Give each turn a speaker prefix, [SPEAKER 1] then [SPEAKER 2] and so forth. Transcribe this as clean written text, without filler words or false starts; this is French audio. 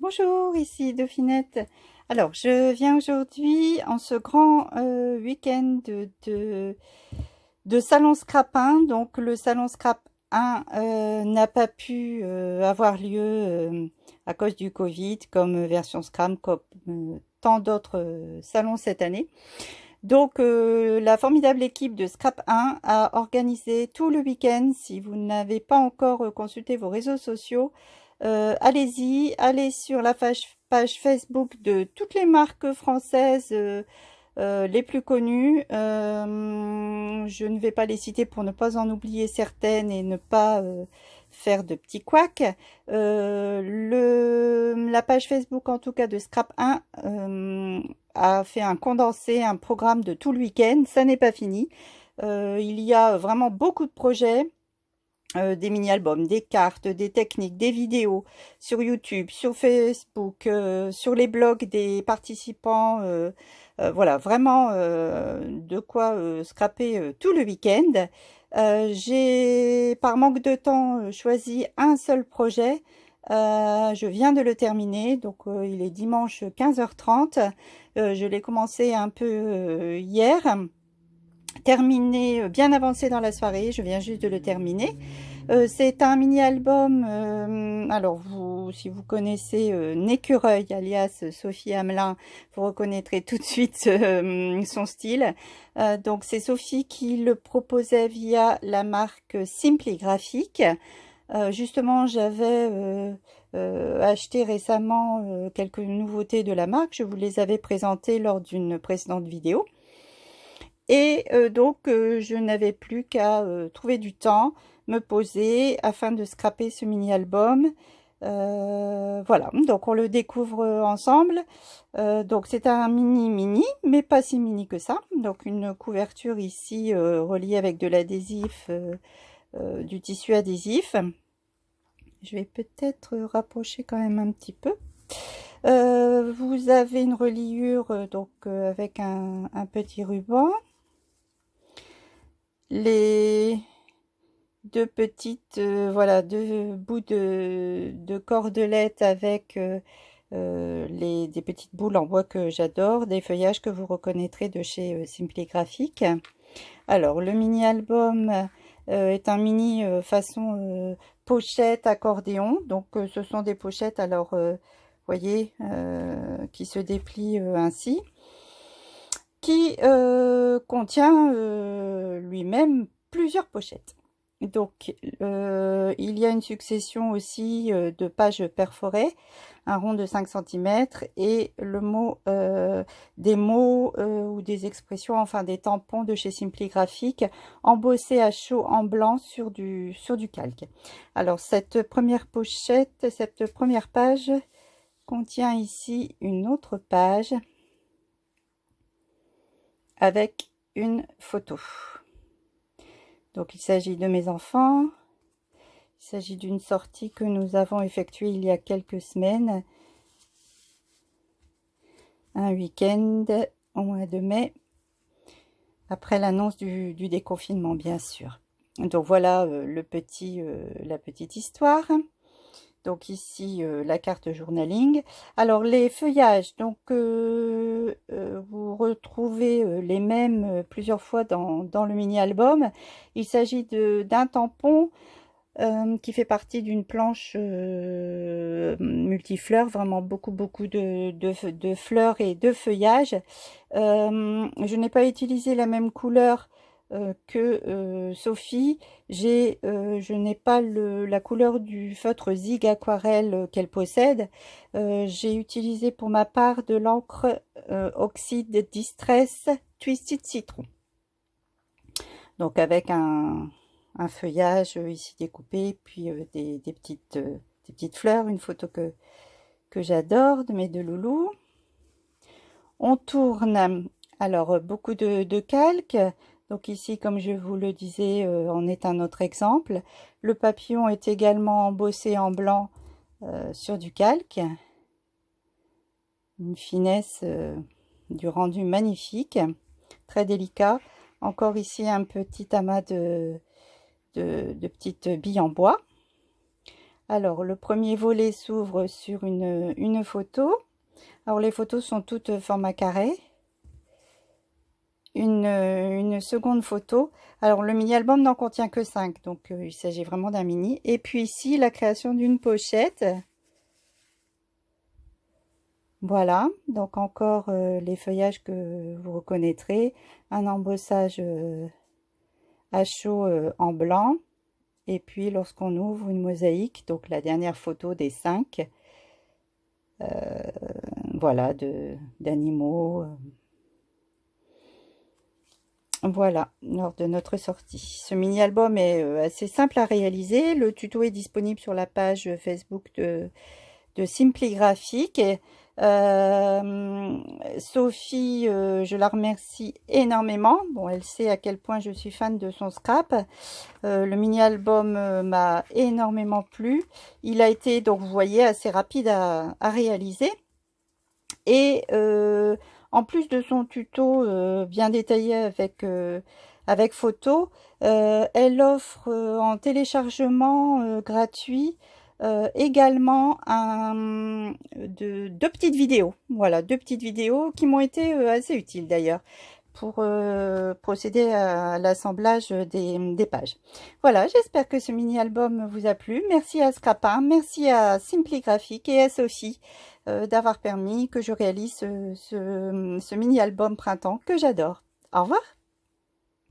[SPEAKER 1] Bonjour, ici Dauphinette. Alors, je viens aujourd'hui en ce grand week-end de Salon Scrap 1. Donc, le Salon Scrap 1 n'a pas pu avoir lieu à cause du Covid, comme Version Scrap, comme tant d'autres salons cette année. Donc, la formidable équipe de Scrap 1 a organisé tout le week-end. Si vous n'avez pas encore consulté vos réseaux sociaux, allez-y, allez sur la page Facebook de toutes les marques françaises les plus connues. Je ne vais pas les citer pour ne pas en oublier certaines et ne pas faire de petits couacs. La page Facebook en tout cas de Scrap 1 a fait un condensé, un programme de tout le week-end. Ça n'est pas fini. Il y a vraiment beaucoup de projets. Des mini-albums, des cartes, des techniques, des vidéos sur YouTube, sur Facebook, sur les blogs des participants. Voilà, vraiment de quoi scraper tout le week-end. J'ai, par manque de temps, choisi un seul projet. Je viens de le terminer, donc il est dimanche 15h30. Je l'ai commencé un peu hier, terminé bien avancé dans la soirée. Je viens juste de le terminer. C'est un mini-album, alors vous, si vous connaissez Nécureuil, alias Sophie Hamelin, vous reconnaîtrez tout de suite son style. Donc c'est Sophie qui le proposait via la marque Simply Graphic. Justement, j'avais acheté récemment quelques nouveautés de la marque. Je vous les avais présentées lors d'une précédente vidéo. Et donc, je n'avais plus qu'à trouver du temps, me poser afin de scraper ce mini-album. Voilà, donc on le découvre ensemble. Donc c'est un mini, mais pas si mini que ça. Donc une couverture ici reliée avec de l'adhésif, du tissu adhésif. Je vais peut-être rapprocher quand même un petit peu. Vous avez une reliure donc avec un petit ruban. Les deux petites, voilà, deux bouts de cordelette avec des petites boules en bois que j'adore, des feuillages que vous reconnaîtrez de chez Simply Graphic. Alors, le mini-album est un mini façon pochette accordéon. Donc, ce sont des pochettes, alors, voyez, qui se déplient ainsi, qui contient lui-même plusieurs pochettes. Donc, il y a une succession aussi de pages perforées, un rond de 5 cm et le mot, des mots ou des expressions, enfin des tampons de chez Simply Graphic, embossés à chaud en blanc sur du calque. Alors, cette première pochette, cette première page contient ici une autre page avec une photo. Donc il s'agit de mes enfants, il s'agit d'une sortie que nous avons effectuée il y a quelques semaines, un week-end au mois de mai, après l'annonce du déconfinement bien sûr. Donc voilà la petite histoire. Donc ici la carte journaling. Alors les feuillages, donc vous retrouvez les mêmes plusieurs fois dans le mini-album. Il s'agit d'un tampon qui fait partie d'une planche multifleurs, vraiment beaucoup de fleurs et de feuillages. Je n'ai pas utilisé la même couleur que Sophie. Je n'ai pas la couleur du feutre Zig Aquarelle qu'elle possède. J'ai utilisé pour ma part de l'encre Oxide Distress Twisted Citron. Donc avec un feuillage ici découpé, puis des petites fleurs, une photo que j'adore de mes deux loulous. On tourne, alors beaucoup de calque. Donc ici, comme je vous le disais, en est un autre exemple. Le papillon est également embossé en blanc sur du calque. Une finesse du rendu magnifique, très délicat. Encore ici un petit amas de petites billes en bois. Alors, le premier volet s'ouvre sur une photo. Alors, les photos sont toutes format carré. Une seconde photo. Alors, le mini-album n'en contient que 5, donc il s'agit vraiment d'un mini. Et puis ici, la création d'une pochette. Voilà, donc encore les feuillages que vous reconnaîtrez. Un embossage à chaud en blanc. Et puis, lorsqu'on ouvre une mosaïque, donc la dernière photo des 5, voilà, d'animaux. Voilà, lors de notre sortie. Ce mini-album est assez simple à réaliser. Le tuto est disponible sur la page Facebook de Simply Graphic. Sophie, je la remercie énormément. Bon, elle sait à quel point je suis fan de son scrap. Le mini-album m'a énormément plu. Il a été, donc vous voyez, assez rapide à réaliser. Et en plus de son tuto bien détaillé avec photo, elle offre en téléchargement gratuit également deux petites vidéos. Voilà, deux petites vidéos qui m'ont été assez utiles d'ailleurs pour procéder à l'assemblage des pages. Voilà, j'espère que ce mini-album vous a plu. Merci à Scrapin, merci à Simply Graphic et à Sophie d'avoir permis que je réalise ce mini-album printemps que j'adore. Au revoir!